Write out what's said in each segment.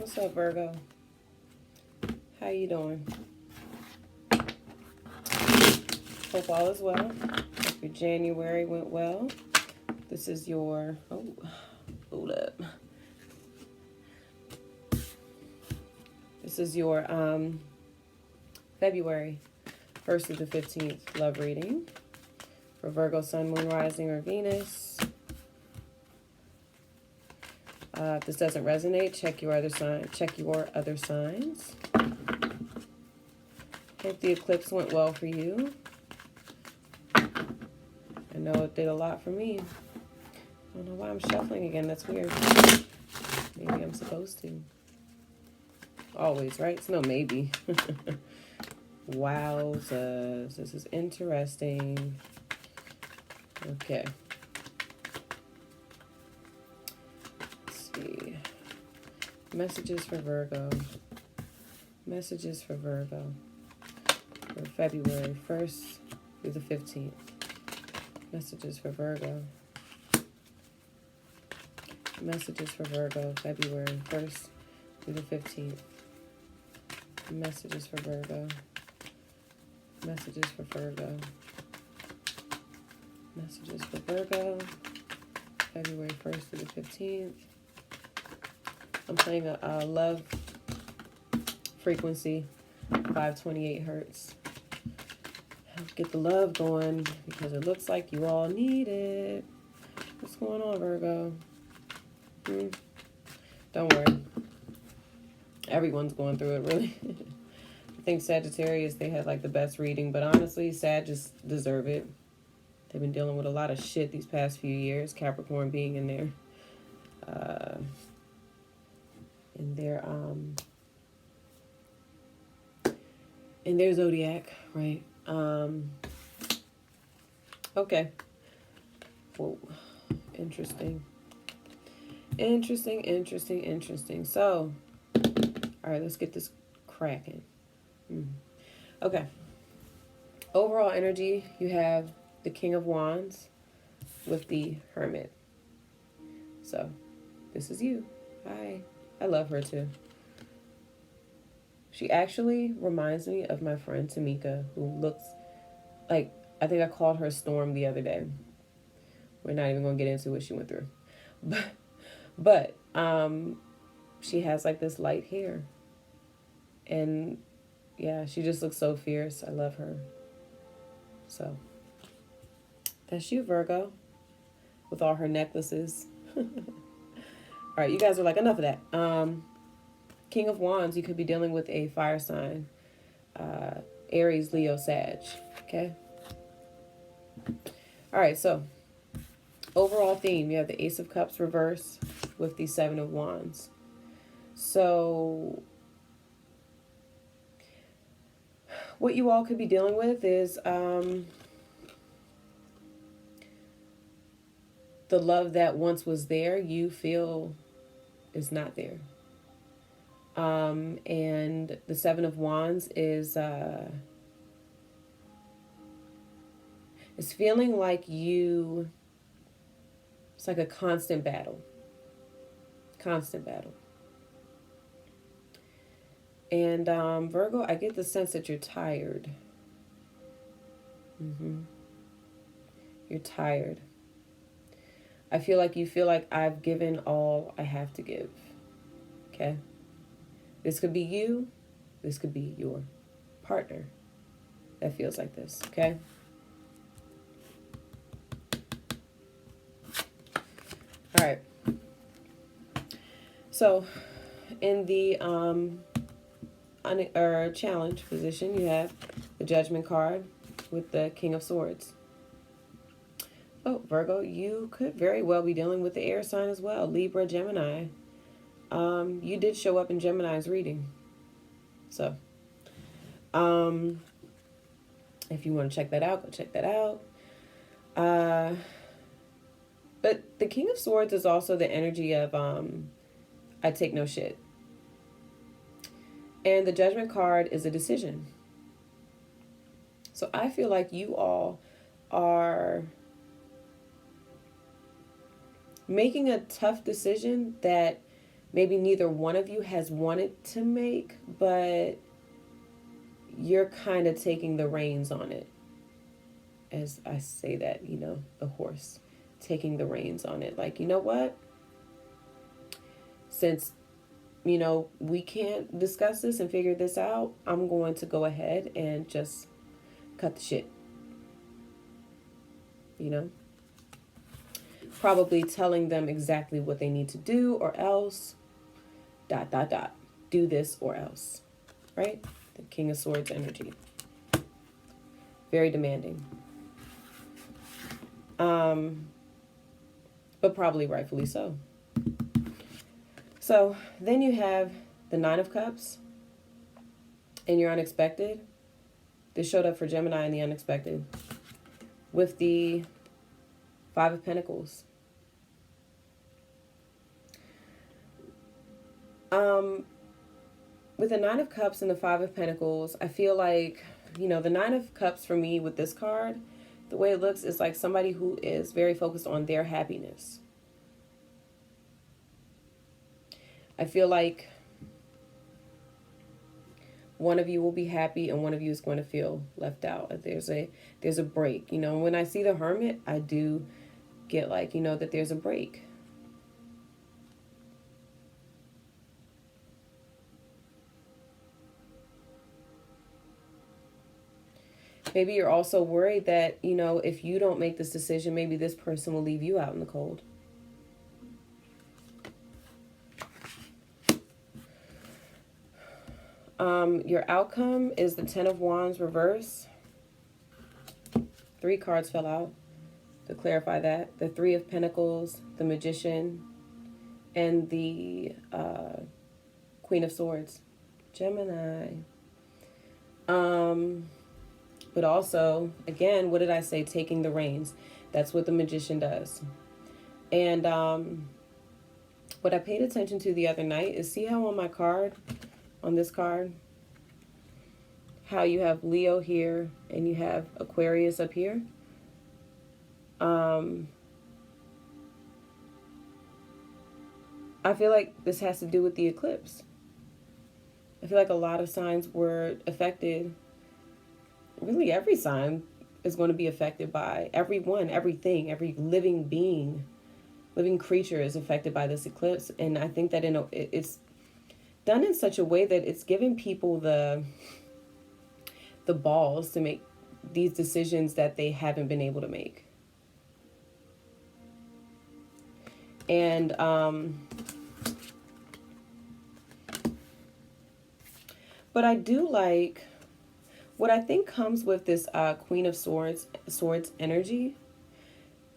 What's up, Virgo? How you doing? Hope all is well. Hope your January went well. This is your... Oh, hold up. This is your February 1st to the 15th love reading for Virgo, Sun, Moon, Rising, or Venus. If this doesn't resonate, check your other sign. Check your other signs. Hope the eclipse went well for you. I know it did a lot for me. I don't know why I'm shuffling again. That's weird. Maybe I'm supposed to. Always, right? It's no maybe. Wowzers. This is interesting. Okay. Let's see. Messages for Virgo. Messages for Virgo. For February 1st through the 15th. Messages for Virgo. Messages for Virgo, February 1st through the 15th. Messages for Virgo. Messages for Virgo. Messages for Virgo, February 1st through the 15th. I'm playing a love frequency, 528 hertz. Get the love going because it looks like you all need it. What's going on, Virgo? Don't worry. Everyone's going through it, really. I think Sagittarius, they had like the best reading, but honestly, Sag just deserve it. They've been dealing with a lot of shit these past few years. Capricorn being in their zodiac, right? Okay. Whoa. Interesting. So, all right, let's get this cracking. Okay. Overall energy, you have the King of Wands with the Hermit. So, this is you. Hi. I love her too. She actually reminds me of my friend Tamika, who looks like, I think I called her Storm the other day. We're not even going to get into what she went through. But she has like this light hair. And yeah, she just looks so fierce. I love her. So, that's you, Virgo, with all her necklaces. All right, you guys are like, enough of that. King of Wands, you could be dealing with a fire sign. Aries, Leo, Sag. Okay? All right, so overall theme, you have the Ace of Cups reverse with the Seven of Wands. So what you all could be dealing with is the love that once was there, you feel is not there. And the Seven of Wands is feeling like it's like a constant battle. And Virgo, I get the sense that you're tired. You're tired. I feel like I've given all I have to give. Okay? This could be you. This could be your partner that feels like this. Okay? All right. So, in the challenge position, you have the Judgment card with the King of Swords. Oh, Virgo, you could very well be dealing with the air sign as well. Libra, Gemini. You did show up in Gemini's reading. So, if you want to check that out, go check that out. But the King of Swords is also the energy of I take no shit. And the Judgment card is a decision. So I feel like you all are making a tough decision that maybe neither one of you has wanted to make, but you're kind of taking the reins on it. As I say that, you know, the horse taking the reins on it. Like, you know what? Since, you know, we can't discuss this and figure this out, I'm going to go ahead and just cut the shit. You know? Probably telling them exactly what they need to do, or else, ... do this or else. Right? The King of Swords energy. Very demanding. But probably rightfully so. So then you have the Nine of Cups and your unexpected. This showed up for Gemini in the unexpected. With the Five of Pentacles. With the Nine of Cups and the Five of Pentacles, I feel like, you know, the Nine of Cups for me with this card, the way it looks is like somebody who is very focused on their happiness. I feel like one of you will be happy and one of you is going to feel left out. There's a break. You know, when I see the Hermit, I do get like, you know, that there's a break. Maybe you're also worried that, you know, if you don't make this decision, maybe this person will leave you out in the cold. Your outcome is the Ten of Wands reverse. 3 cards fell out to clarify that. The Three of Pentacles, the Magician, and the Queen of Swords. Gemini. But also, again, what did I say? Taking the reins. That's what the Magician does. And what I paid attention to the other night is, see how on my card, on this card, how you have Leo here and you have Aquarius up here? I feel like this has to do with the eclipse. I feel like a lot of signs were affected. Really, every sign is going to be affected by everyone, everything, every living being, living creature is affected by this eclipse. And I think that it's done in such a way that it's giving people the balls to make these decisions that they haven't been able to make. And but I do like what I think comes with this Queen of Swords energy.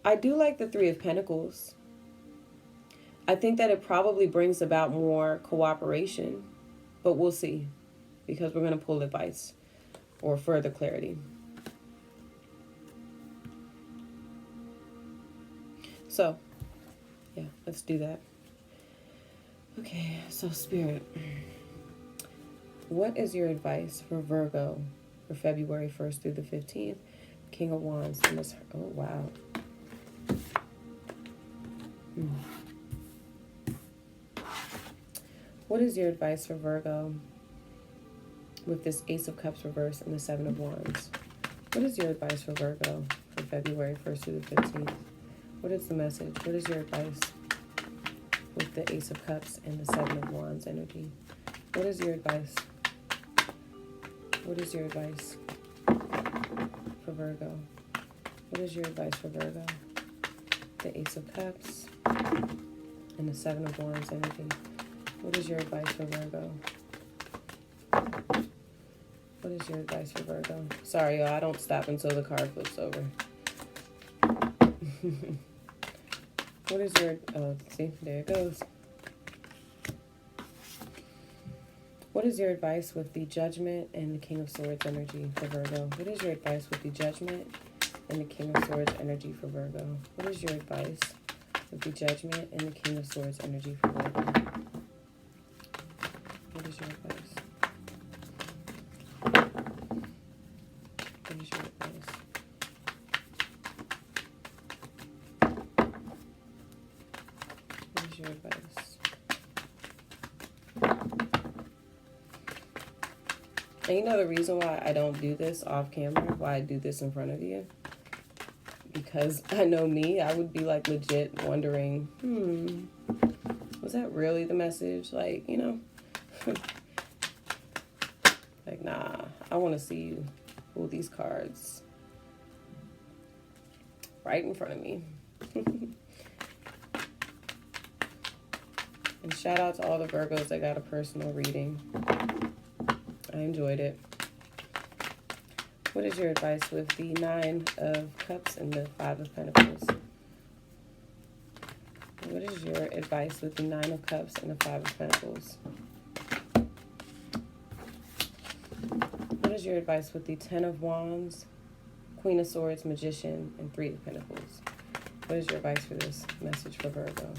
I do like the Three of Pentacles. I think that it probably brings about more cooperation, but we'll see, because we're going to pull advice or further clarity. So, yeah, let's do that. Okay, so Spirit, what is your advice for Virgo for February 1st through the 15th? King of Wands in this. Oh, wow. What is your advice for Virgo with this Ace of Cups reverse and the Seven of Wands? What is your advice for Virgo for February 1st through the 15th? What is the message? What is your advice with the Ace of Cups and the Seven of Wands energy? What is your advice? What is your advice for Virgo? What is your advice for Virgo? The Ace of Cups and the Seven of Wands energy. What is your advice for Virgo? What is your advice for Virgo? Sorry, y'all, I don't stop until the card flips over. What is your... Oh, see, there it goes. What is your advice with the Judgment and the King of Swords energy for Virgo? What is your advice with the Judgment and the King of Swords energy for Virgo? What is your advice with the Judgment and the King of Swords energy for Virgo? What is your advice? What is your advice? What is your advice? And you know the reason why I don't do this off camera, why I do this in front of you? Because I know me, I would be like legit wondering, was that really the message? Like, you know, like, nah, I want to see you pull these cards right in front of me. And shout out to all the Virgos that got a personal reading. I enjoyed it. What is your advice with the 9 of Cups and the 5 of Pentacles? What is your advice with the 9 of Cups and the 5 of Pentacles? What is your advice with the 10 of Wands, Queen of Swords, Magician, and 3 of Pentacles? What is your advice for this message for Virgo?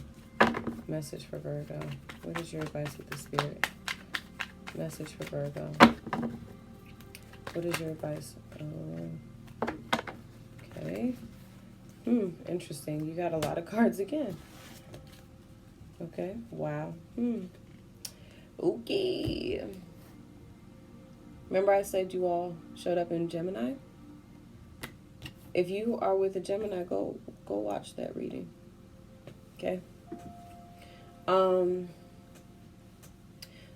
Message for Virgo. What is your advice with the Spirit? Message for Virgo. What is your advice? Okay. Interesting. You got a lot of cards again. Okay. Wow. Okay. Remember I said you all showed up in Gemini? If you are with a Gemini, go watch that reading. Okay.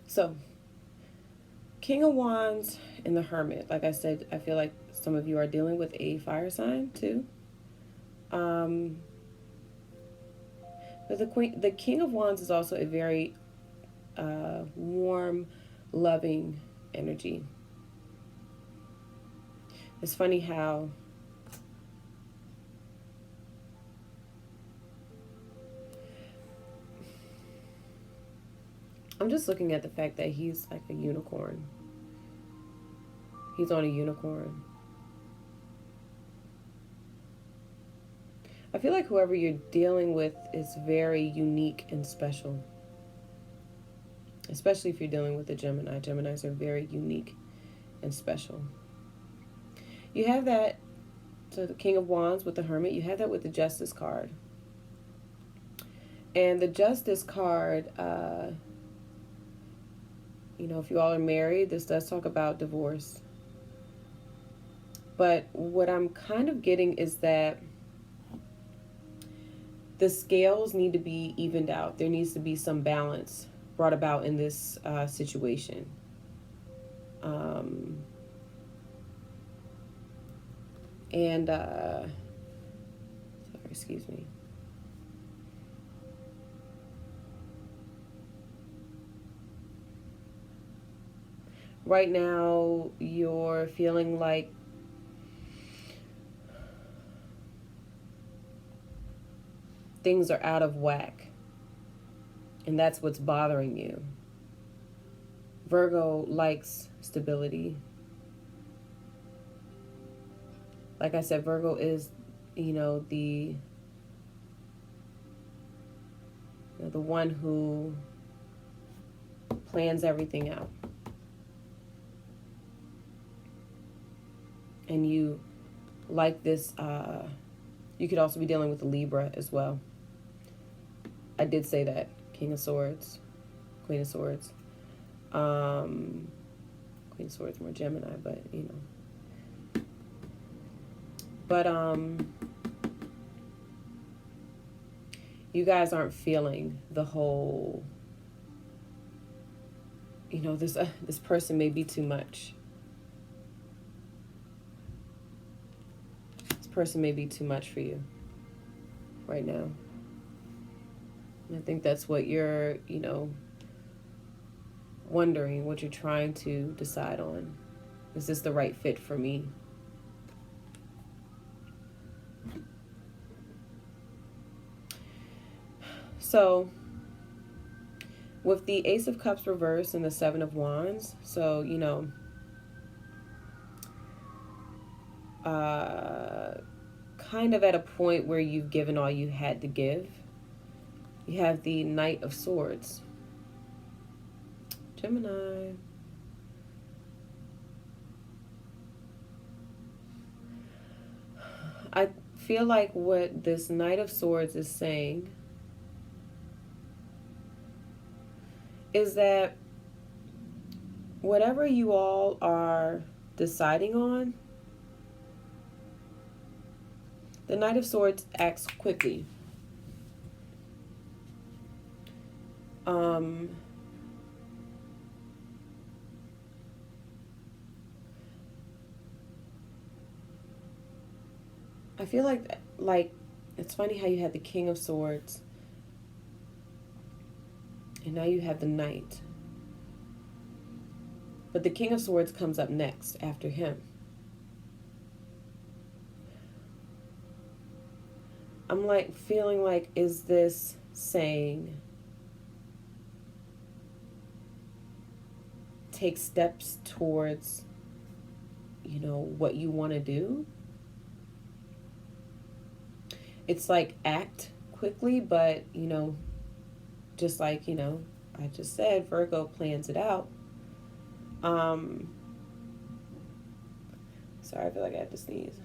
So King of Wands and the Hermit. Like I said, I feel like some of you are dealing with a fire sign too. But the King of Wands is also a very warm, loving energy. It's funny how I'm just looking at the fact that he's like a unicorn. He's on a unicorn. I feel like whoever you're dealing with is very unique and special. Especially if you're dealing with a Gemini. Geminis are very unique and special. You have that, so the King of Wands with the Hermit, you have that with the Justice card. And the Justice card, you know, if you all are married, this does talk about divorce. But what I'm kind of getting is that the scales need to be evened out. There needs to be some balance brought about in this situation. Sorry, excuse me. Right now, you're feeling like things are out of whack. And that's what's bothering you. Virgo likes stability. Like I said, Virgo is, you know, the one who plans everything out. And you like this, you could also be dealing with the Libra as well. I did say that. King of Swords, Queen of Swords. Queen of Swords more Gemini, but you know. But you guys aren't feeling the whole, you know, this person may be too much. This person may be too much for you right now. And I think that's what you're, you know, wondering, what you're trying to decide on. Is this the right fit for me? So, with the Ace of Cups reversed and the 7 of Wands, so, you know, kind of at a point where you've given all you had to give. You have the Knight of Swords. Gemini. I feel like what this Knight of Swords is saying is that whatever you all are deciding on, the Knight of Swords acts quickly. I feel like it's funny how you had the King of Swords and now you have the Knight. But the King of Swords comes up next after him. I'm like feeling like, is this saying take steps towards, what you want to do? It's like act quickly, but, just like, I just said, Virgo plans it out. Sorry, I feel like I have to sneeze.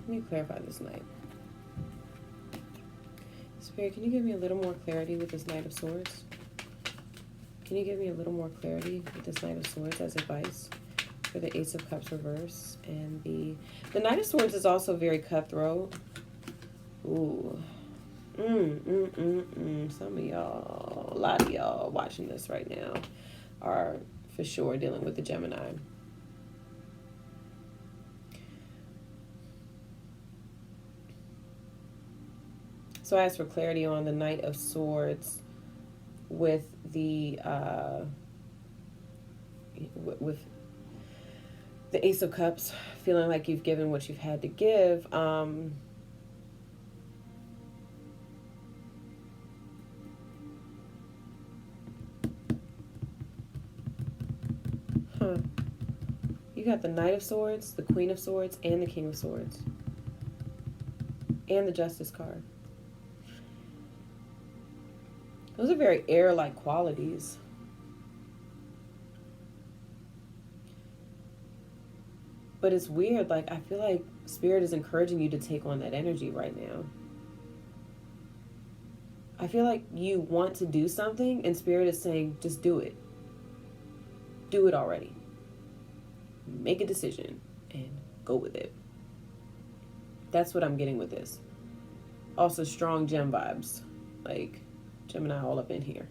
Let me clarify this Knight. Spirit, can you give me a little more clarity with this Knight of Swords? Can you give me a little more clarity with this Knight of Swords as advice for the Ace of Cups reverse? And the Knight of Swords is also very cutthroat. Ooh. Some of y'all, a lot of y'all watching this right now are for sure dealing with the Gemini. So I asked for clarity on the Knight of Swords with the with the Ace of Cups, feeling like you've given what you've had to give. You got the Knight of Swords, the Queen of Swords, and the King of Swords. And the Justice card. Those are very air-like qualities. But it's weird, like, I feel like Spirit is encouraging you to take on that energy right now. I feel like you want to do something, and Spirit is saying, just do it. Do it already. Make a decision and go with it. That's what I'm getting with this. Also, strong gem vibes. Like, Gemini all up in here.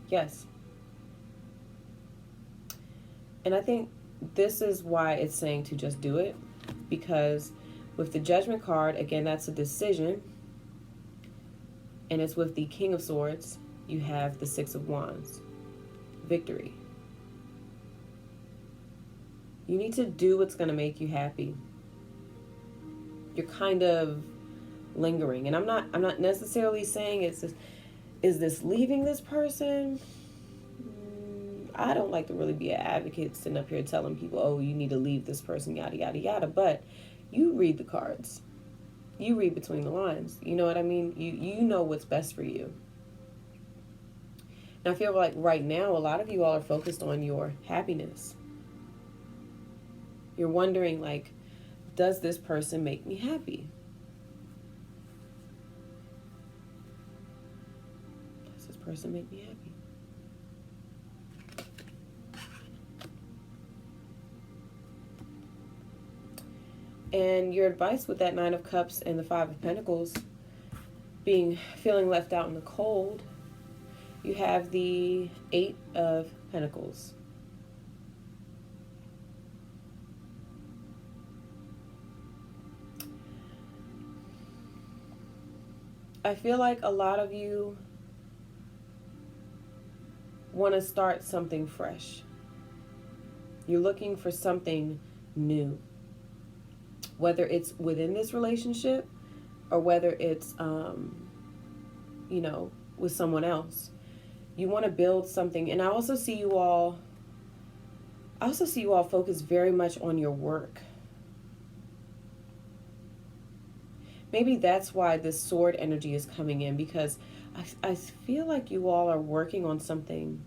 Yes. And I think this is why it's saying to just do it. Because with the Judgment card, again, that's a decision. And it's with the King of Swords. You have the Six of Wands. Victory. You need to do what's going to make you happy. You're kind of lingering. And I'm not necessarily saying is this leaving this person? I don't like to really be an advocate sitting up here telling people, oh, you need to leave this person, yada, yada, yada. But you read the cards. You read between the lines. You know what I mean? You know what's best for you. And I feel like right now, a lot of you all are focused on your happiness. You're wondering, like, does this person make me happy? Does this person make me happy? And your advice with that Nine of Cups and the Five of Pentacles, feeling left out in the cold, you have the Eight of Pentacles. I feel like a lot of you want to start something fresh. You're looking for something new. Whether it's within this relationship or whether it's, with someone else. You want to build something. And I also see you all focus very much on your work. Maybe that's why this sword energy is coming in, because I feel like you all are working on something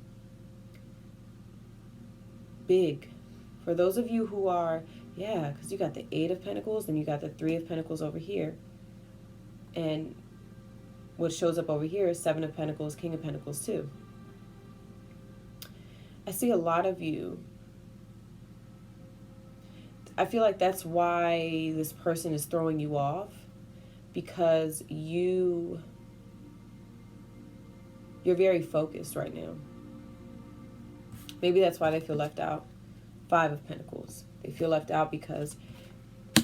big For those of you who are, yeah, because you got the Eight of Pentacles, and you got the Three of Pentacles over here. And what shows up over here is Seven of Pentacles, King of Pentacles too. I see a lot of you. I feel like that's why this person is throwing you off, because you're very focused right now. Maybe that's why they feel left out. Five of Pentacles. They feel left out because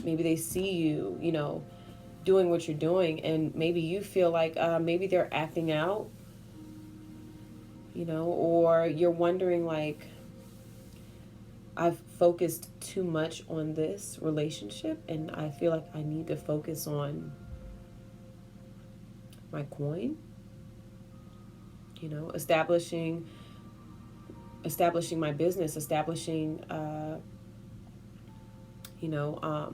maybe they see you, you know, doing what you're doing, and maybe you feel like maybe they're acting out, you know, or you're wondering like, I've focused too much on this relationship and I feel like I need to focus on my coin, you know, establishing my business, establishing, you know,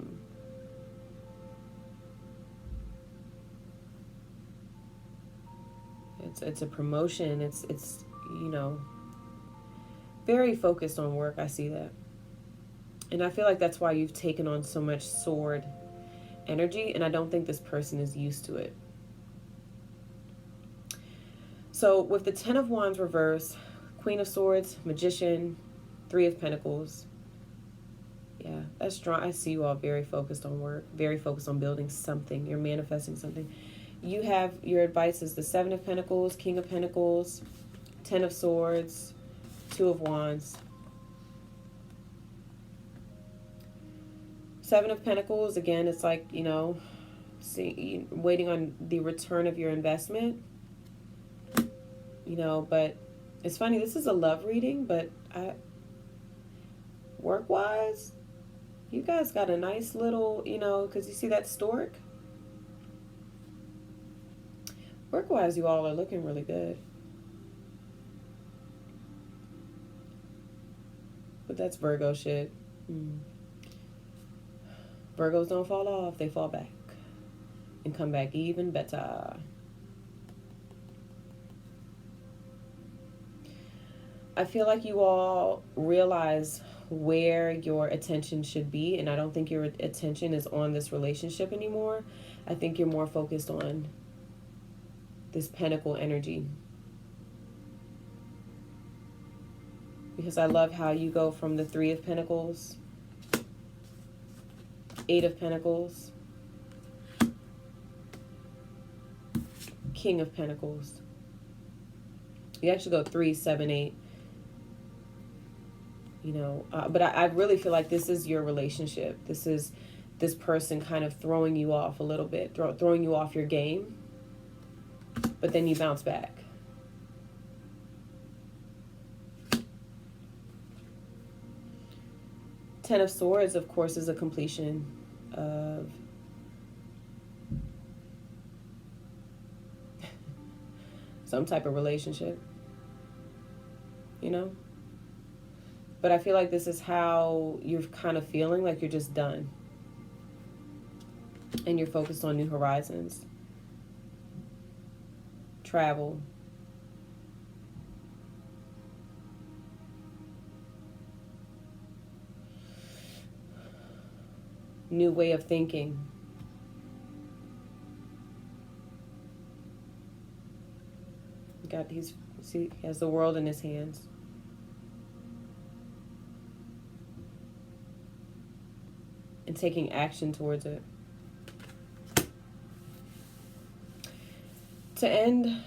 it's a promotion. It's, you know, very focused on work. I see that. And I feel like that's why you've taken on so much sword energy, and I don't think this person is used to it. So with the Ten of Wands reverse, Queen of Swords, Magician, Three of Pentacles. Yeah, that's strong. I see you all very focused on work, very focused on building something. You're manifesting something. You have, your advice is the Seven of Pentacles, King of Pentacles, Ten of Swords, Two of Wands. Seven of Pentacles, again, it's like, you know, waiting on the return of your investment. You know, but it's funny, this is a love reading, but work-wise, you guys got a nice little, you know, because you see that stork? Work-wise, you all are looking really good. But that's Virgo shit. Virgos don't fall off, they fall back. And come back even better. I feel like you all realize where your attention should be, and I don't think your attention is on this relationship anymore. I think you're more focused on this Pentacle energy. Because I love how you go from the Three of Pentacles, Eight of Pentacles, King of Pentacles. You actually go 3, 7, 8. You know, but I really feel like this is your relationship. This is this person kind of throwing you off a little bit, throwing you off your game, but then you bounce back. Ten of Swords, of course, is a completion of some type of relationship, you know? But I feel like this is how you're kind of feeling, like you're just done. And you're focused on new horizons. Travel. New way of thinking. He has the world in his hands. And taking action towards it. To end,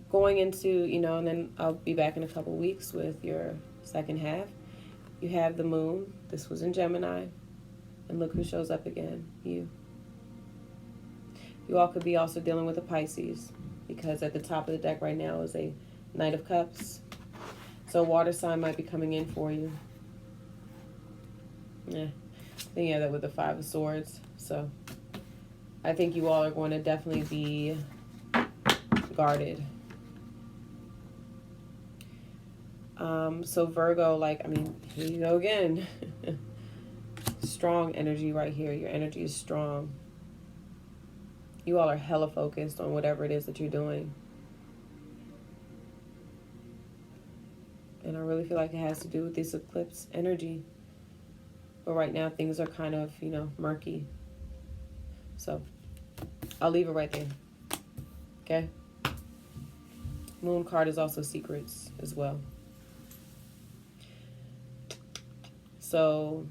going into, you know, and then I'll be back in a couple weeks with your second half. You have the moon. This was in Gemini. And look who shows up again. You. You all could be also dealing with a Pisces, because at the top of the deck right now is a Knight of Cups. So water sign might be coming in for you. Yeah. Then you have that with the Five of Swords. So I think you all are going to definitely be guarded. So Virgo, like, I mean, here you go again. Strong energy right here. Your energy is strong. You all are hella focused on whatever it is that you're doing. And I really feel like it has to do with this eclipse energy. But right now, things are kind of, murky. So I'll leave it right there. Okay? Moon card is also secrets as well. So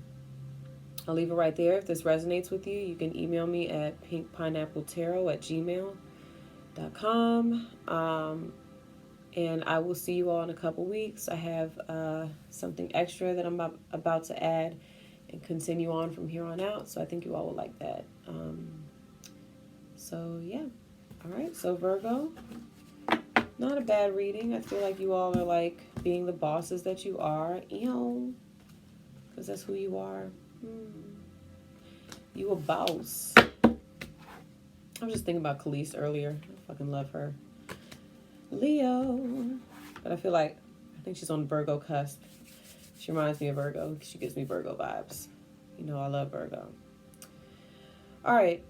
I'll leave it right there. If this resonates with you, you can email me at pinkpineappletarot@gmail.com. And I will see you all in a couple weeks. I have something extra that I'm about to add and continue on from here on out. So I think you all will like that. So yeah. All right. So Virgo, not a bad reading. I feel like you all are like being the bosses that you are. Because that's who you are. You a boss. I was just thinking about Khalees earlier. I fucking love her. Leo. But I think she's on the Virgo cusp. She reminds me of Virgo. She gives me Virgo vibes. I love Virgo. All right.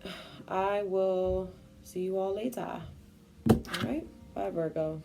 I will see you all later. All right. Bye, Virgo.